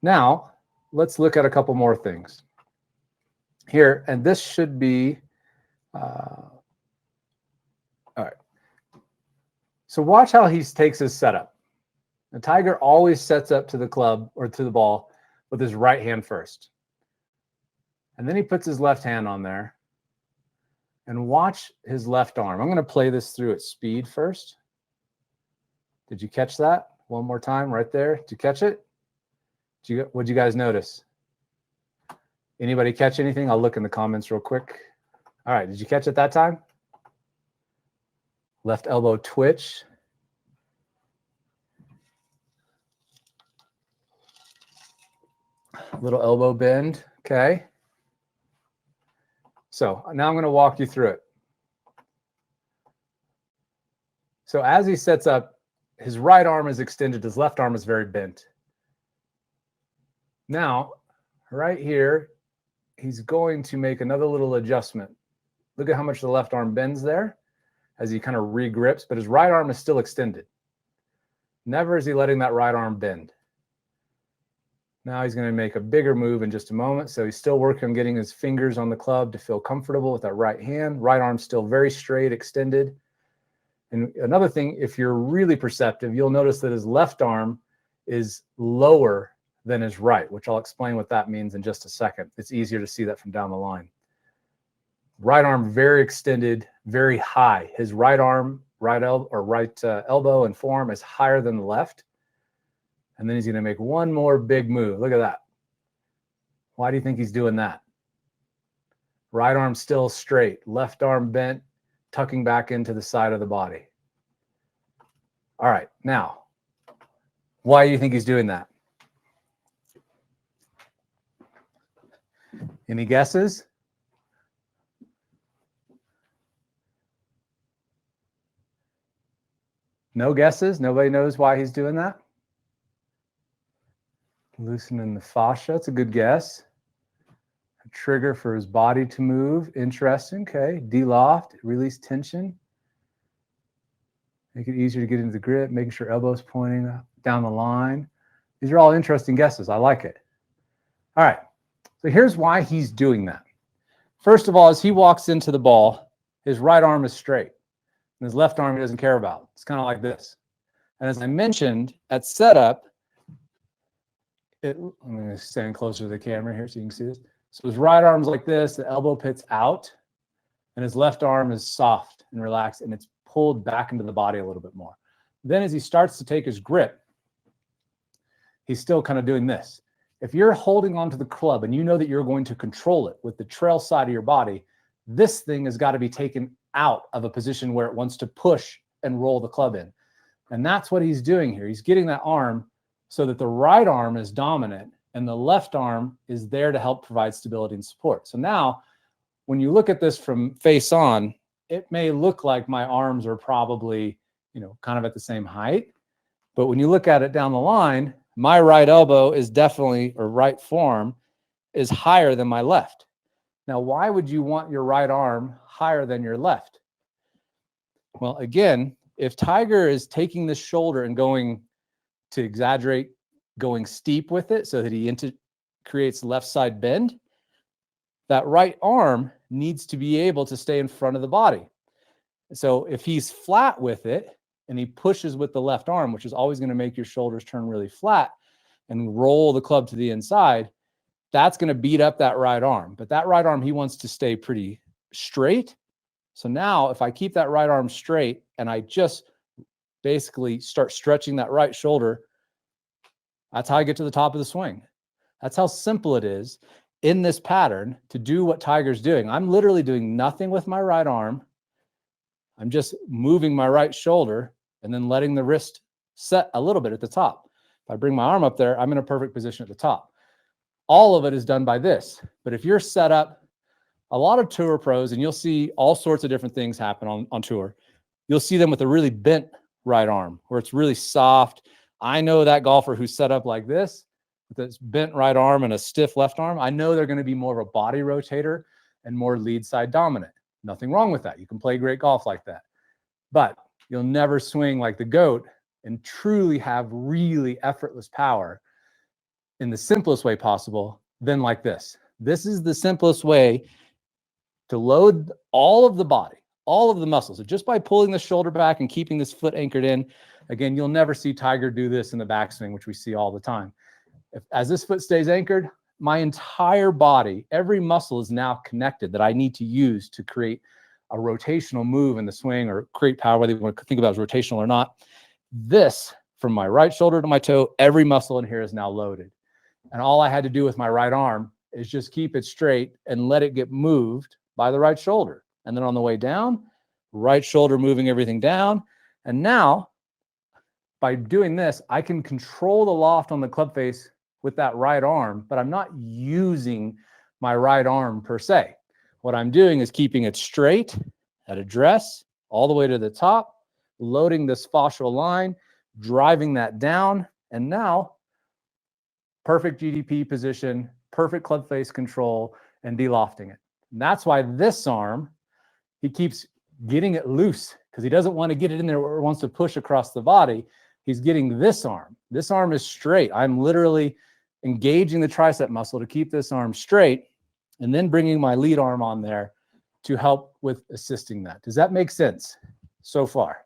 Now, let's look at a couple more things here, and this should be, all right. So watch how he takes his setup. The Tiger always sets up to the club or to the ball with his right hand first. And then he puts his left hand on there. And watch his left arm. I'm going to play this through at speed first. Did you catch that? One more time right there. Did you catch it? What'd you guys notice? Anybody catch anything? I'll look in the comments real quick. All right, did you catch it that time? Left elbow twitch. Little elbow bend, okay. So now I'm going to walk you through it. So as he sets up, his right arm is extended, his left arm is very bent. Now, right here, he's going to make another little adjustment. Look at how much the left arm bends there as he kind of regrips, but his right arm is still extended. Never is he letting that right arm bend. Now he's going to make a bigger move in just a moment. So he's still working on getting his fingers on the club to feel comfortable with that right hand. Right arm still very straight, extended. And another thing, if you're really perceptive, you'll notice that his left arm is lower than his right, which I'll explain what that means in just a second. It's easier to see that from down the line. Right arm very extended, very high. His right arm, right elbow and forearm is higher than the left. And then he's going to make one more big move. Look at that. Why do you think he's doing that? Right arm still straight, left arm bent, tucking back into the side of the body. All right, now, why do you think he's doing that? Any guesses? No guesses? Nobody knows why he's doing that? Loosening the fascia, it's a good guess. A trigger for his body to move, interesting, okay. De-loft, release tension. Make it easier to get into the grip, making sure elbows pointing down the line. These are all interesting guesses, I like it. All right, so here's why he's doing that. First of all, as he walks into the ball, his right arm is straight, and his left arm he doesn't care about. It's kind of like this. And as I mentioned, at setup, I'm going to stand closer to the camera here so you can see this. So his right arm's like this, the elbow pit's out, and his left arm is soft and relaxed, and it's pulled back into the body a little bit more. Then as he starts to take his grip, he's still kind of doing this. If you're holding onto the club and you know that you're going to control it with the trail side of your body, this thing has got to be taken out of a position where it wants to push and roll the club in. And that's what he's doing here. He's getting that arm so that the right arm is dominant and the left arm is there to help provide stability and support. So now, when you look at this from face on, it may look like my arms are probably, kind of at the same height. But when you look at it down the line, my right elbow is definitely, or right forearm, is higher than my left. Now, why would you want your right arm higher than your left? Well, again, if Tiger is taking this shoulder and going to exaggerate, going steep with it so that he creates left side bend, that right arm needs to be able to stay in front of the body. So if he's flat with it and he pushes with the left arm, which is always going to make your shoulders turn really flat and roll the club to the inside, that's going to beat up that right arm. But that right arm, he wants to stay pretty straight. So now if I keep that right arm straight and I just basically start stretching that right shoulder, that's how I get to the top of the swing. That's how simple it is in this pattern to do what Tiger's doing. I'm literally doing nothing with my right arm. I'm just moving my right shoulder and then letting the wrist set a little bit at the top. If I bring my arm up there, I'm in a perfect position at the top. All of it is done by this. But if you're set up, a lot of tour pros, and you'll see all sorts of different things happen on tour, you'll see them with a really bent right arm where it's really soft. I know that golfer who's set up like this with this bent right arm and a stiff left arm, I know they're going to be more of a body rotator and more lead side dominant. Nothing wrong with that. You can play great golf like that. But you'll never swing like the GOAT and truly have really effortless power in the simplest way possible, then like this. This is the simplest way to load all of the body, all of the muscles. So just by pulling the shoulder back and keeping this foot anchored in, again, you'll never see Tiger do this in the backswing, which we see all the time. As this foot stays anchored, my entire body, every muscle is now connected that I need to use to create a rotational move in the swing or create power, whether you want to think about it as rotational or not. This, from my right shoulder to my toe, every muscle in here is now loaded. And all I had to do with my right arm is just keep it straight and let it get moved by the right shoulder. And then on the way down, right shoulder moving everything down. And now, by doing this, I can control the loft on the club face with that right arm, but I'm not using my right arm per se. What I'm doing is keeping it straight at address all the way to the top, loading this fascial line, driving that down, and now perfect GDP position, perfect club face control, and de-lofting it. And that's why this arm, he keeps getting it loose because he doesn't want to get it in there where it wants to push across the body. He's getting this arm. This arm is straight. I'm literally engaging the tricep muscle to keep this arm straight and then bringing my lead arm on there to help with assisting that. Does that make sense so far?